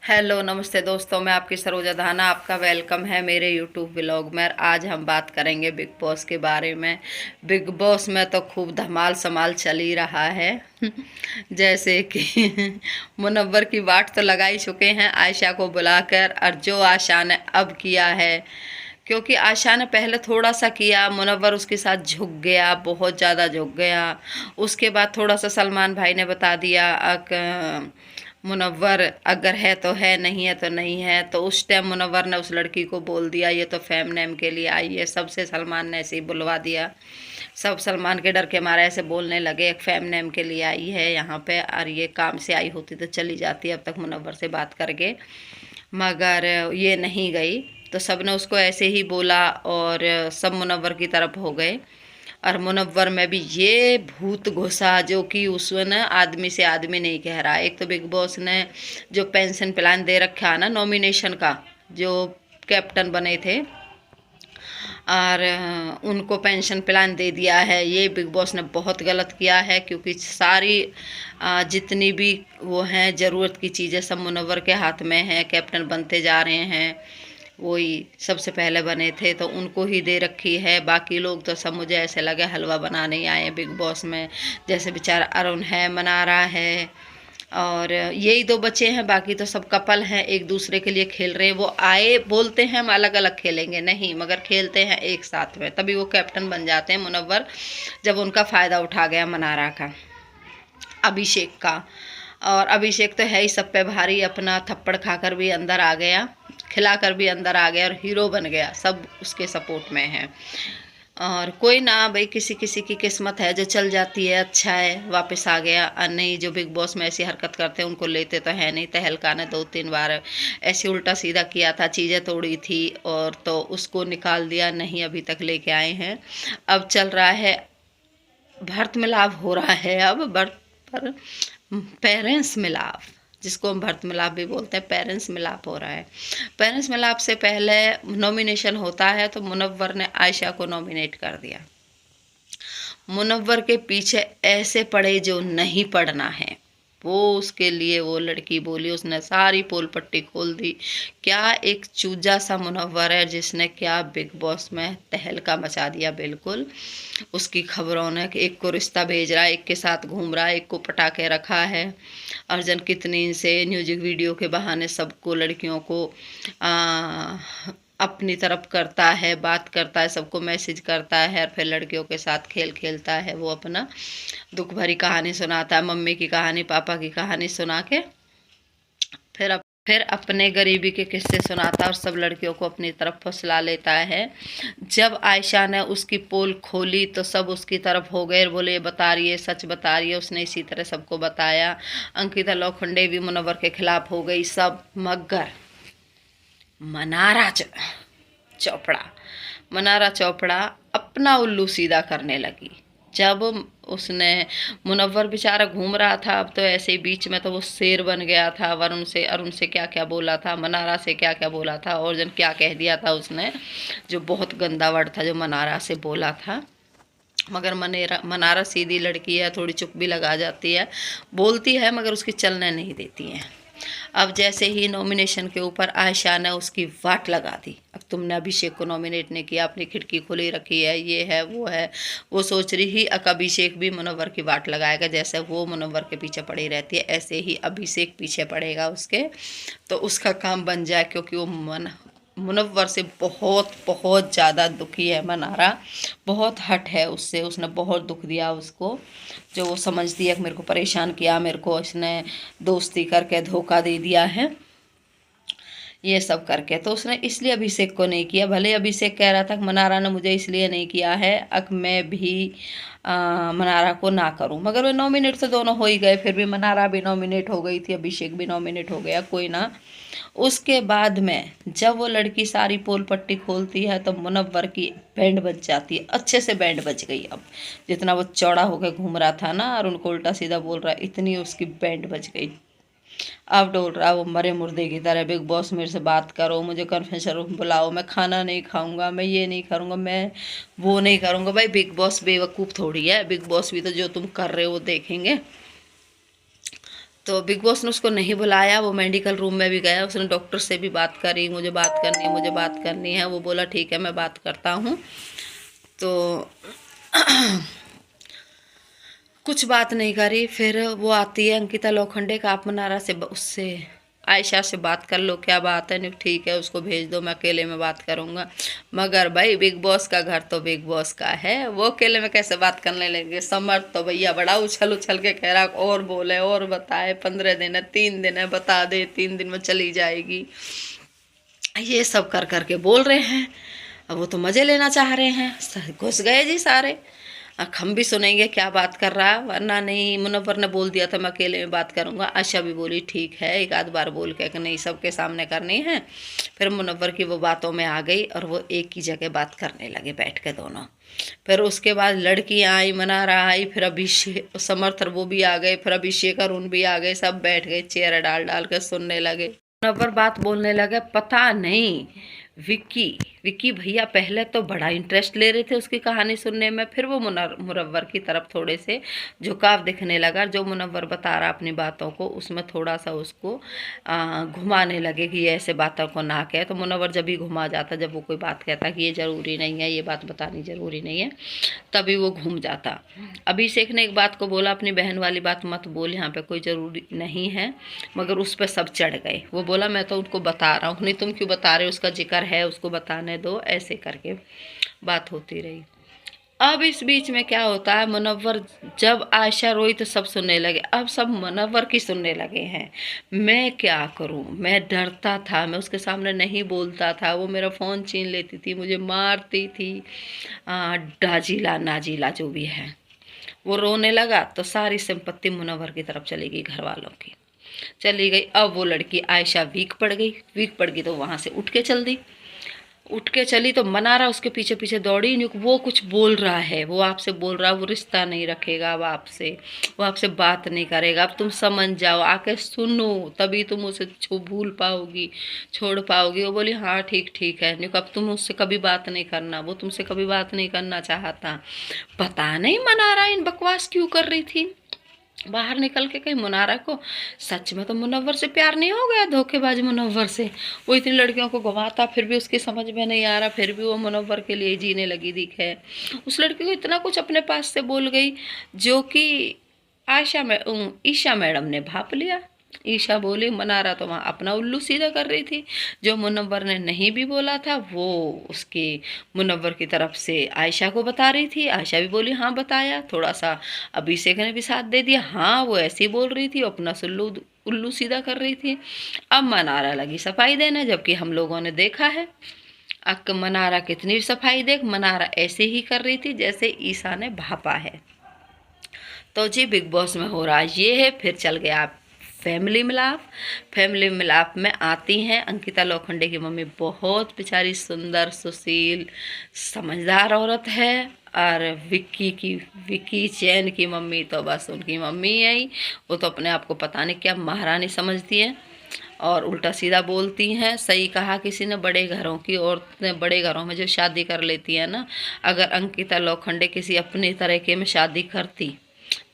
Hello नमस्ते दोस्तों, मैं आपकी सरोजा धाना। आपका वेलकम है मेरे यूट्यूब व्लॉग में। आज हम बात करेंगे बिग बॉस के बारे में। बिग बॉस में तो खूब धमाल समाल चल ही रहा है। जैसे कि मुनव्वर की वाट तो लगा ही चुके हैं आयशा को बुलाकर, और जो आशा ने अब किया है, क्योंकि आशा ने पहले थोड़ा सा किया, मुनव्वर उसके साथ झुक गया, बहुत ज़्यादा झुक गया। उसके बाद थोड़ा सा सलमान भाई ने बता दिया मुनव्वर अगर है तो है, नहीं है तो नहीं है। तो उस टाइम मुनव्वर ने उस लड़की को बोल दिया ये तो फेम नेम के लिए आई है। सबसे सलमान ने ऐसे ही बुलवा दिया। सब सलमान के डर के मारे ऐसे बोलने लगे एक फेम नेम के लिए आई है यहाँ पे, और ये काम से आई होती तो चली जाती अब तक मुनव्वर से बात करके, मगर ये नहीं गई। तो सब ने उसको ऐसे ही बोला और सब मुनव्वर की तरफ हो गए। और मुनव्वर में भी ये भूत घुसा जो कि उसने आदमी से आदमी नहीं कह रहा। एक तो बिग बॉस ने जो पेंशन प्लान दे रखा है ना नॉमिनेशन का, जो कैप्टन बने थे, और उनको पेंशन प्लान दे दिया है। ये बिग बॉस ने बहुत गलत किया है, क्योंकि सारी जितनी भी वो हैं ज़रूरत की चीज़ें सब मुनव्वर के हाथ में हैं। कैप्टन बनते जा रहे हैं, वही सबसे पहले बने थे तो उनको ही दे रखी है। बाकी लोग तो सब मुझे ऐसे लगे हलवा बनाने ही आए हैं बिग बॉस में। जैसे बेचारा अरुण है, मनारा है, और यही दो बच्चे हैं, बाकी तो सब कपल हैं, एक दूसरे के लिए खेल रहे हैं। वो आए बोलते हैं हम अलग अलग खेलेंगे, नहीं मगर खेलते हैं एक साथ में, तभी वो कैप्टन बन जाते हैं मुनव्वर। जब उनका फ़ायदा उठा गया मनारा का, अभिषेक का। और अभिषेक तो है ही सब पे भारी, अपना थप्पड़ खाकर भी अंदर आ गया, खिलाकर भी अंदर आ गया और हीरो बन गया। सब उसके सपोर्ट में हैं। और कोई ना भाई, किसी किसी की किस्मत है जो चल जाती है, अच्छा है वापस आ गया। और नहीं, जो बिग बॉस में ऐसी हरकत करते हैं उनको लेते तो है नहीं। तहलका ने 2-3 बार ऐसे उल्टा सीधा किया था, चीज़ें तोड़ी थी, और तो उसको निकाल दिया, नहीं अभी तक लेके आए हैं। अब चल रहा है भर्त मिलाप हो रहा है। अब भर्त पर पेरेंट्स मिलाप, जिसको हम भर्त मिलाप भी बोलते हैं, पेरेंट्स मिलाप हो रहा है। पेरेंट्स मिलाप से पहले नॉमिनेशन होता है तो मुनव्वर ने आयशा को नॉमिनेट कर दिया। मुनव्वर के पीछे ऐसे पड़े जो नहीं पड़ना है, वो उसके लिए वो लड़की बोली, उसने सारी पोल पट्टी खोल दी। क्या एक चूजा सा मुनव्वर है जिसने क्या बिग बॉस में तहलका मचा दिया। बिल्कुल उसकी खबरों ने कि एक को रिश्ता भेज रहा है, एक के साथ घूम रहा है, एक को पटा के रखा है। अर्जन कितनी से म्यूजिक वीडियो के बहाने सबको, लड़कियों को अपनी तरफ करता है, बात करता है, सबको मैसेज करता है, और फिर लड़कियों के साथ खेल खेलता है। वो अपना दुख भरी कहानी सुनाता है, मम्मी की कहानी, पापा की कहानी सुना के फिर अपने गरीबी के किस्से सुनाता है और सब लड़कियों को अपनी तरफ फुसला लेता है। जब आयशा ने उसकी पोल खोली तो सब उसकी तरफ हो गए, बोले ये बता रही है, सच बता रही है। उसने इसी तरह सबको बताया। अंकिता लोखंडे भी मुनव्वर के खिलाफ हो गई सब, मगर मनारा चोपड़ा मनारा चोपड़ा अपना उल्लू सीधा करने लगी। जब उसने, मुनव्वर बेचारा घूम रहा था, अब तो ऐसे ही बीच में तो वो शेर बन गया था। अरुण से क्या क्या बोला था, मनारा से क्या क्या बोला था, और जन क्या कह दिया था उसने, जो बहुत गंदा वर्ड था जो मनारा से बोला था। मगर मनारा सीधी लड़की है, थोड़ी चुप भी लगा जाती है, बोलती है मगर उसकी चलने नहीं देती है। अब जैसे ही नॉमिनेशन के ऊपर आयशा ने उसकी वाट लगा दी, अब तुमने अभिषेक को नॉमिनेट नहीं किया, अपनी खिड़की खुली रखी है, ये है वो है। वो सोच रही ही अभिषेक भी मुनव्वर की वाट लगाएगा। जैसे वो मुनव्वर के पीछे पड़ी रहती है, ऐसे ही अभिषेक पीछे पड़ेगा उसके, तो उसका काम बन जाए। क्योंकि वो मुनव्वर से बहुत बहुत ज़्यादा दुखी है मनारा, बहुत हट है उससे, उसने बहुत दुख दिया उसको। जो वो समझती है कि मेरे को परेशान किया, मेरे को इसने दोस्ती करके धोखा दे दिया है, ये सब करके, तो उसने इसलिए अभिषेक को नहीं किया। भले अभिषेक कह रहा था कि मनारा ने मुझे इसलिए नहीं किया है, अब मैं भी मनारा को ना करूं, मगर वे नॉमिनेट तो दोनों हो ही गए। फिर भी मनारा भी नॉमिनेट हो गई थी, अभिषेक भी नॉमिनेट हो गया, कोई ना। उसके बाद में जब वो लड़की सारी पोल पट्टी खोलती है तो मुनव्वर की बैंड बज जाती है, अच्छे से बैंड बज गई। अब जितना वो चौड़ा होकर घूम रहा था ना और उनको उल्टा सीधा बोल रहा, इतनी उसकी बैंड बज गई। अब डोल रहा वो मरे मुर्दे की तरह, बिग बॉस मेरे से बात करो, मुझे कन्फेंशन रूम बुलाओ, मैं खाना नहीं खाऊंगा, मैं ये नहीं करूँगा, मैं वो नहीं करूँगा। भाई बिग बॉस बेवकूफ़ थोड़ी है, बिग बॉस भी तो जो तुम कर रहे हो वो देखेंगे। तो बिग बॉस ने उसको नहीं बुलाया, वो मेडिकल रूम में भी गया, उसने डॉक्टर से भी बात करी, मुझे बात करनी है। वो बोला ठीक है मैं बात करता हूँ। तो कुछ बात नहीं करी। फिर वो आती है अंकिता लोखंडे का, आप मनारा से उससे आयशा से बात कर लो, क्या बात है। नहीं ठीक है उसको भेज दो, मैं अकेले में बात करूँगा। मगर भाई बिग बॉस का घर तो बिग बॉस का है, वो अकेले में कैसे बात करने लगे। समर्थ तो भैया बड़ा उछल उछल के कह रहा और बोले और बताए, 15 दिन है, 3 दिन है, बता दे 3 दिन में चली जाएगी, ये सब कर करके बोल रहे हैं। अब वो तो मज़े लेना चाह रहे हैं, घुस गए जी सारे। हम भी सुनेंगे क्या बात कर रहा, वरना नहीं। मुनव्वर ने बोल दिया था मैं अकेले में बात करूंगा। आशा भी बोली ठीक है, एक आध बार बोल के कि नहीं सबके सामने करनी है। फिर मुनव्वर की वो बातों में आ गई और वो एक ही जगह बात करने लगे बैठ के दोनों। फिर उसके बाद लड़कियाँ आई, मनारा आई, फिर अभिषेक समर्थ वो भी आ गए, फिर अभिषेक और उन भी आ गए, सब बैठ गए चेयर डाल डाल कर सुनने लगे। मुनव्वर बात बोलने लगे, पता नहीं विक्की विक्की भैया पहले तो बड़ा इंटरेस्ट ले रहे थे उसकी कहानी सुनने में, फिर वो मुनव्वर की तरफ थोड़े से झुकाव दिखने लगा। जो मुनव्वर बता रहा अपनी बातों को, उसमें थोड़ा सा उसको घुमाने लगे कि ये ऐसे बातों को ना कहे। तो मुनव्वर जब भी घुमा जाता, जब वो कोई बात कहता कि ये ज़रूरी नहीं है, ये बात बतानी ज़रूरी नहीं है, तभी वो घूम जाता। अभिषेक ने एक बात को बोला, अपनी बहन वाली बात मत बोल, यहाँ पे कोई ज़रूरी नहीं है, मगर उस पर सब चढ़ गए। वो बोला मैं तो उनको बता रहा हूँ। नहीं तुम क्यों बता रहे हो, उसका जिक्र है उसको बताने दो, ऐसे करके बात होती रही। अब इस बीच में क्या होता है, मुनव्वर जब आयशा रोई तो सब सुनने लगे, अब सब मुनव्वर की सुनने लगे हैं। मैं क्या करूं, मैं डरता था, मैं उसके सामने नहीं बोलता था, वो मेरा फ़ोन छीन लेती थी, मुझे मारती थी, डाजीला नाजीला जो भी है। वो रोने लगा तो सारी संपत्ति मुनव्वर की तरफ चली गई, घर वालों की चली गई। अब वो लड़की आयशा वीक पड़ गई तो वहाँ से उठ के चली तो मनारा उसके पीछे पीछे दौड़ी। वो कुछ बोल रहा है, वो आपसे बोल रहा है, वो रिश्ता नहीं रखेगा अब आपसे, वो आपसे बात नहीं करेगा, अब तुम समझ जाओ, आके सुनो, तभी तुम उसे भूल पाओगी, छोड़ पाओगी। वो बोली हाँ ठीक ठीक है, नहीं अब तुम उससे कभी बात नहीं करना, वो तुमसे कभी बात नहीं करना चाहता। पता नहीं मनारा इन बकवास क्यों कर रही थी बाहर निकल के। कहीं मुनारा को सच में तो मुनव्वर से प्यार नहीं हो गया, धोखेबाज मुनव्वर से। वो इतनी लड़कियों को घुमाता, फिर भी उसकी समझ में नहीं आ रहा, फिर भी वो मुनव्वर के लिए जीने लगी दिखे। उस लड़की को इतना कुछ अपने पास से बोल गई जो कि ईशा मैडम ने भाप लिया। ईशा बोली, मनारा तो वहाँ अपना उल्लू सीधा कर रही थी। जो मुनव्वर ने नहीं भी बोला था वो उसकी मुनव्वर की तरफ से आयशा को बता रही थी। आयशा भी बोली हाँ बताया, थोड़ा सा अभिषेक ने भी साथ दे दिया, हाँ वो ऐसे ही बोल रही थी, अपना उल्लू सीधा कर रही थी। अब मनारा लगी सफाई देने, जबकि हम लोगों ने देखा है मनारा कितनी सफाई देख, मनारा ऐसे ही कर रही थी जैसे ईशा ने भापा है। तो जी बिग बॉस में हो रहा ये है। फिर चल गया फैमिली मिलाप में आती हैं अंकिता लोखंडे की मम्मी, बहुत बेचारी सुंदर सुशील समझदार औरत है। और विक्की चैन की मम्मी तो बस उनकी मम्मी है ही, वो तो अपने आप को पता नहीं क्या महारानी समझती हैं और उल्टा सीधा बोलती हैं। सही कहा किसी ने, बड़े घरों की औरतें बड़े घरों में जो शादी कर लेती हैं ना, अगर अंकिता लोखंडे किसी अपने तरीके में शादी करती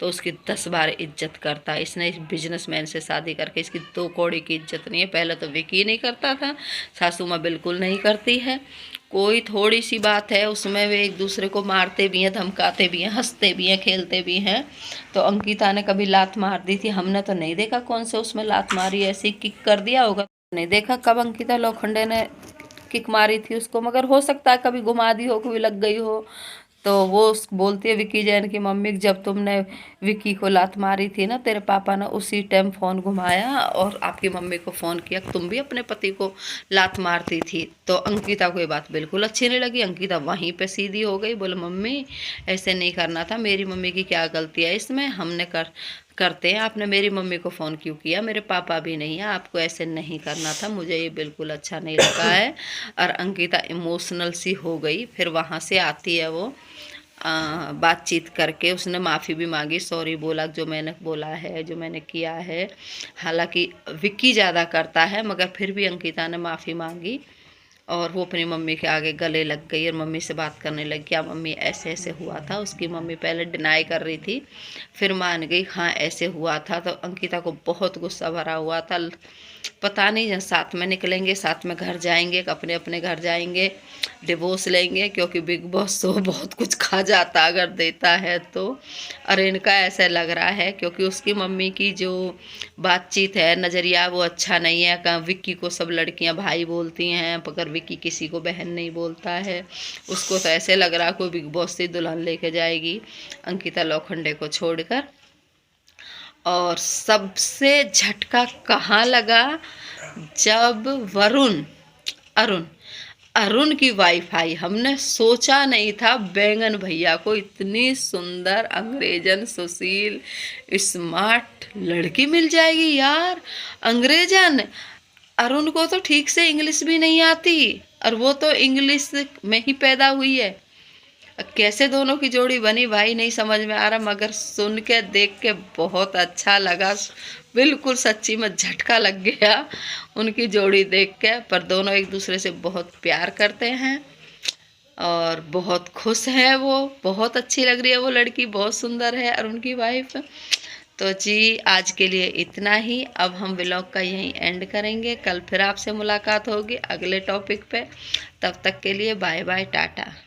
तो उसकी 10 बार इज्जत करता। इसने इस बिजनेसमैन से शादी करके इसकी 2 कौड़ी की इज्जत नहीं है। पहले तो विकी नहीं करता था, सासू माँ बिल्कुल नहीं करती है। कोई थोड़ी सी बात है उसमें वे एक दूसरे को मारते भी हैं, धमकाते भी हैं, हंसते भी हैं, खेलते भी हैं। तो अंकिता ने कभी लात मार दी थी, हमने तो नहीं देखा कौन से उसमें लात मारी, ऐसे किक कर दिया होगा, नहीं देखा कब अंकिता लोखंडे ने किक मारी थी उसको, मगर हो सकता है कभी घुमा दी हो, कभी लग गई हो। तो वो बोलती है विक्की जैन की मम्मी, जब तुमने विक्की को लात मारी थी ना, तेरे पापा ने उसी टाइम फ़ोन घुमाया और आपकी मम्मी को फ़ोन किया, तुम भी अपने पति को लात मारती थी। तो अंकिता को ये बात बिल्कुल अच्छी नहीं लगी। अंकिता वहीं पे सीधी हो गई, बोले मम्मी ऐसे नहीं करना था, मेरी मम्मी की क्या गलती है इसमें, हमने करते हैं, आपने मेरी मम्मी को फ़ोन क्यों किया, मेरे पापा भी नहीं है, आपको ऐसे नहीं करना था, मुझे ये बिल्कुल अच्छा नहीं लगा है। और अंकिता इमोशनल सी हो गई। फिर वहाँ से आती है वो बातचीत करके, उसने माफ़ी भी मांगी, सॉरी बोला जो मैंने बोला है, जो मैंने किया है। हालांकि विक्की ज़्यादा करता है मगर फिर भी अंकिता ने माफ़ी मांगी और वो अपनी मम्मी के आगे गले लग गई और मम्मी से बात करने लग गया, मम्मी ऐसे ऐसे हुआ था। उसकी मम्मी पहले डिनाई कर रही थी, फिर मान गई हाँ ऐसे हुआ था। तो अंकिता को बहुत गुस्सा भरा हुआ था। पता नहीं जब साथ में निकलेंगे, साथ में घर जाएंगे, अपने अपने घर जाएंगे, डिवोर्स लेंगे, क्योंकि बिग बॉस तो बहुत कुछ खा जाता अगर देता है तो। और इनका ऐसा लग रहा है क्योंकि उसकी मम्मी की जो बातचीत है, नज़रिया, वो अच्छा नहीं है। कहाँ विक्की को सब लड़कियां भाई बोलती हैं, मगर विक्की किसी को बहन नहीं बोलता है। उसको तो ऐसे लग रहा कोई बिग बॉस से दुल्हन लेके जाएगी अंकिता लोखंडे को छोड़कर। और सबसे झटका कहाँ लगा, जब वरुण अरुण अरुण की वाइफ आई। हमने सोचा नहीं था बैंगन भैया को इतनी सुंदर, अंग्रेजन, सुशील, स्मार्ट लड़की मिल जाएगी यार। अंग्रेजन, अरुण को तो ठीक से इंग्लिश भी नहीं आती, और वो तो इंग्लिश में ही पैदा हुई है। कैसे दोनों की जोड़ी बनी भाई नहीं समझ में आ रहा, मगर सुन के देख के बहुत अच्छा लगा। बिल्कुल सच्ची में झटका लग गया उनकी जोड़ी देख के। पर दोनों एक दूसरे से बहुत प्यार करते हैं और बहुत खुश है। वो बहुत अच्छी लग रही है, वो लड़की बहुत सुंदर है और उनकी वाइफ। तो जी आज के लिए इतना ही। अब हम व्लॉग का यहीं एंड करेंगे। कल फिर आपसे मुलाकात होगी अगले टॉपिक पे। तब तक के लिए बाय बाय, टाटा।